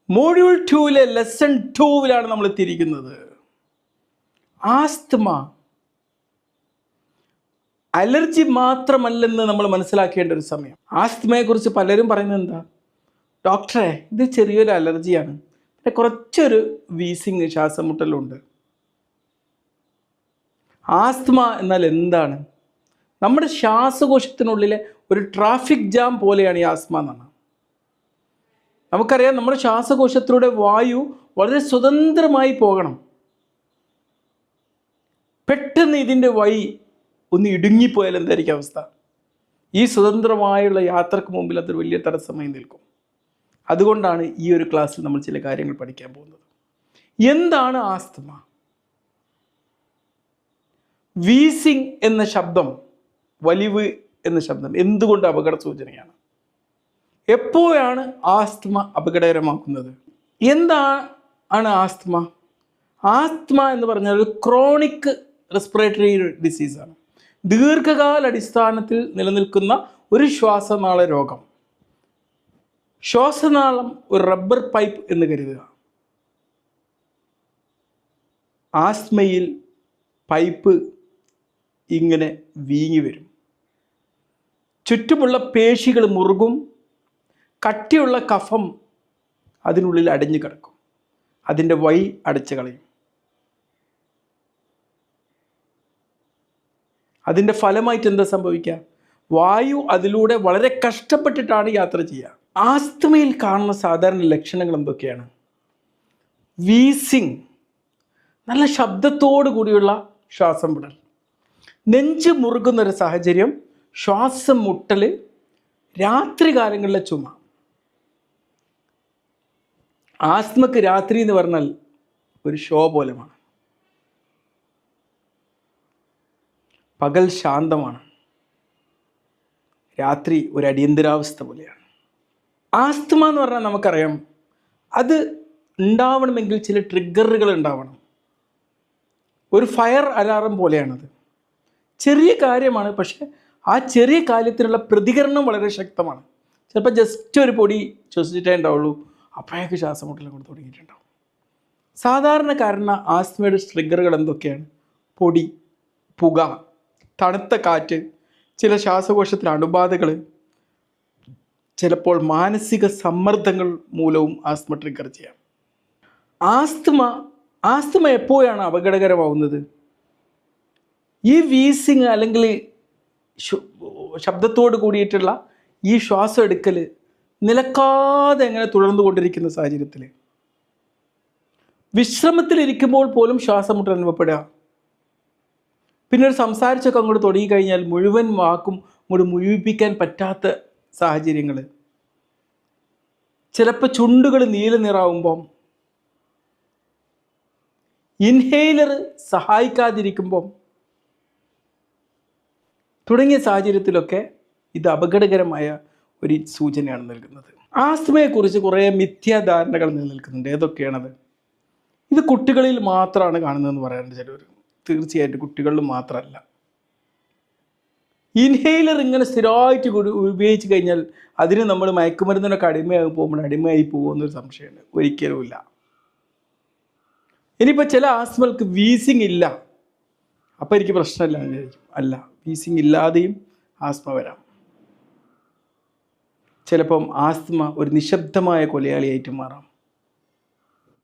Module 2-ലെ lesson 2-ലാണ് നമ്മൾ എത്തിയിരിക്കുന്നത്. Asthma allergy മാത്രമല്ലെന്ന് നമ്മൾ മനസ്സിലാക്കേണ്ട ഒരു സമയം. ആസ്തമയെക്കുറിച്ച് പലരും പറയുന്നത് എന്താ, ഡോക്ടറെ ഇത് ചെറിയൊരു അലർജിയാണ്, പിന്നെ കുറച്ചൊരു വീസിങ് ശ്വാസം മുട്ടലുണ്ട്. ആസ്തമ എന്നാൽ എന്താണ്? നമ്മുടെ ശ്വാസകോശത്തിനുള്ളിലെ ഒരു ട്രാഫിക് ജാം പോലെയാണ് ഈ ആസ്തമ എന്നാണ്. നമുക്കറിയാം, നമ്മുടെ ശ്വാസകോശത്തിലൂടെ വായു വളരെ സ്വതന്ത്രമായി പോകണം. പെട്ടെന്ന് ഇതിൻ്റെ വഴി ഒന്ന് ഇടുങ്ങിപ്പോയാൽ എന്തായിരിക്കും അവസ്ഥ? ഈ സ്വതന്ത്രമായുള്ള യാത്രക്ക് മുമ്പിൽ അതൊരു വലിയ തടസ്സമായി നിൽക്കും. അതുകൊണ്ടാണ് ഈ ഒരു ക്ലാസ്സിൽ നമ്മൾ ചില കാര്യങ്ങൾ പഠിക്കാൻ പോകുന്നത്. എന്താണ് ആസ്തമ? വീസിങ് എന്ന ശബ്ദം, വലിവ് എന്ന ശബ്ദം എന്തുകൊണ്ട് അപകട സൂചനയാണ്? എപ്പോഴാണ് ആസ്തമ അപകടകരമാക്കുന്നത്? എന്താണ് ആസ്തമ? ആസ്തമ എന്ന് പറഞ്ഞാൽ ഒരു ക്രോണിക് റെസ്പിറേറ്ററി ഡിസീസാണ്. ദീർഘകാല അടിസ്ഥാനത്തിൽ നിലനിൽക്കുന്ന ഒരു ശ്വാസനാള രോഗം. ശ്വാസനാളം ഒരു റബ്ബർ പൈപ്പ് എന്ന് കരുതുക. ആസ്തമയിൽ പൈപ്പ് ഇങ്ങനെ വീങ്ങി വരും, ചുറ്റുമുള്ള പേശികൾ മുറുകും, കട്ടിയുള്ള കഫം അതിനുള്ളിൽ അടഞ്ഞു കിടക്കും, അതിൻ്റെ വഴി അടച്ചു കളയും. അതിൻ്റെ ഫലമായിട്ട് എന്താ സംഭവിക്കുക? വായു അതിലൂടെ വളരെ കഷ്ടപ്പെട്ടിട്ടാണ് യാത്ര ചെയ്യുക. ആസ്തമയിൽ കാണുന്ന സാധാരണ ലക്ഷണങ്ങൾ എന്തൊക്കെയാണ്? വീസിങ്, നല്ല ശബ്ദത്തോടു കൂടിയുള്ള ശ്വാസം വിടൽ, നെഞ്ച് മുറുകുന്നൊരു സാഹചര്യം, ശ്വാസം മുട്ടൽ, രാത്രി കാലങ്ങളിലെ ചുമ. ആസ്തമക്ക് രാത്രി എന്ന് പറഞ്ഞാൽ ഒരു ഷോ പോലെയാണ്. പകൽ ശാന്തമാണ്, രാത്രി ഒരു അടിയന്തരാവസ്ഥ പോലെയാണ്. ആസ്തമ എന്ന് പറഞ്ഞാൽ നമുക്കറിയാം, അത് ഉണ്ടാവണമെങ്കിൽ ചില ട്രിഗറുകൾ ഉണ്ടാവണം. ഒരു ഫയർ അലാറം പോലെയാണത്. ചെറിയ കാര്യമാണ്, പക്ഷെ ആ ചെറിയ കാര്യത്തിനുള്ള പ്രതികരണം വളരെ ശക്തമാണ്. ചിലപ്പോൾ ജസ്റ്റ് ഒരു പൊടി ശ്വസിച്ചിട്ടേ ഉണ്ടാവുള്ളൂ, അപ്പോഴേക്ക് ശ്വാസം മുട്ടലും കൊണ്ട് തുടങ്ങിയിട്ടുണ്ടാവും. സാധാരണക്കാരന് ആസ്തമയുടെ ട്രിഗറുകൾ എന്തൊക്കെയാണ്? പൊടി, പുക, തണുത്ത കാറ്റ്, ചില ശ്വാസകോശത്തിലെ അണുബാധകൾ, ചിലപ്പോൾ മാനസിക സമ്മർദ്ദങ്ങൾ മൂലവും ആസ്തമ ട്രിഗർ ചെയ്യാം. ആസ്തമ എപ്പോഴാണ് അപകടകരമാവുന്നത്? ഈ വീസിങ് അല്ലെങ്കിൽ ശബ്ദത്തോട് കൂടിയിട്ടുള്ള ഈ ശ്വാസം എടുക്കൽ നിലക്കാതെ എങ്ങനെ തുടർന്നു കൊണ്ടിരിക്കുന്ന സാഹചര്യത്തിൽ, വിശ്രമത്തിലിരിക്കുമ്പോൾ പോലും ശ്വാസം മുട്ടൽ അനുഭവപ്പെടുക, പിന്നെ ഒരു സംസാരിച്ചൊക്കെ അങ്ങോട്ട് തുടങ്ങിക്കഴിഞ്ഞാൽ മുഴുവൻ വാക്കും അങ്ങോട്ട് മുഴുവിപ്പിക്കാൻ പറ്റാത്ത സാഹചര്യങ്ങൾ, ചിലപ്പോൾ ചുണ്ടുകൾ നീല നിറാവുമ്പം, ഇൻഹേലർ സഹായിക്കാതിരിക്കുമ്പം, തുടങ്ങിയ സാഹചര്യത്തിലൊക്കെ ഇത് അപകടകരമായ ഒരു സൂചനയാണ് നൽകുന്നത്. ആസ്തമയെക്കുറിച്ച് കുറേ മിഥ്യാധാരണകൾ നിലനിൽക്കുന്നുണ്ട്. ഏതൊക്കെയാണത്? ഇത് കുട്ടികളിൽ മാത്രമാണ് കാണുന്നതെന്ന് പറയാറുണ്ട് ചിലർ. തീർച്ചയായിട്ടും കുട്ടികളിൽ മാത്രമല്ല. ഇൻഹേലർ ഇങ്ങനെ സ്ഥിരമായിട്ട് ഉപയോഗിച്ച് കഴിഞ്ഞാൽ അതിന് നമ്മൾ മയക്കുമരുന്നിനൊക്കെ അടിമയായി പോകുമെന്നൊരു സംശയമുണ്ട്. ഒരിക്കലുമില്ല. ഇനിയിപ്പോൾ ചില ആസ്തമകൾക്ക് വീസിങ് ഇല്ല, അപ്പോൾ എനിക്ക് പ്രശ്നമില്ല എന്ന് വിചാരിക്കും. അല്ല, വീസിങ് ഇല്ലാതെയും ആസ്തമ വരാം. ചിലപ്പം ആസ്തമ ഒരു നിശബ്ദമായ കൊലയാളിയായിട്ട് മാറാം.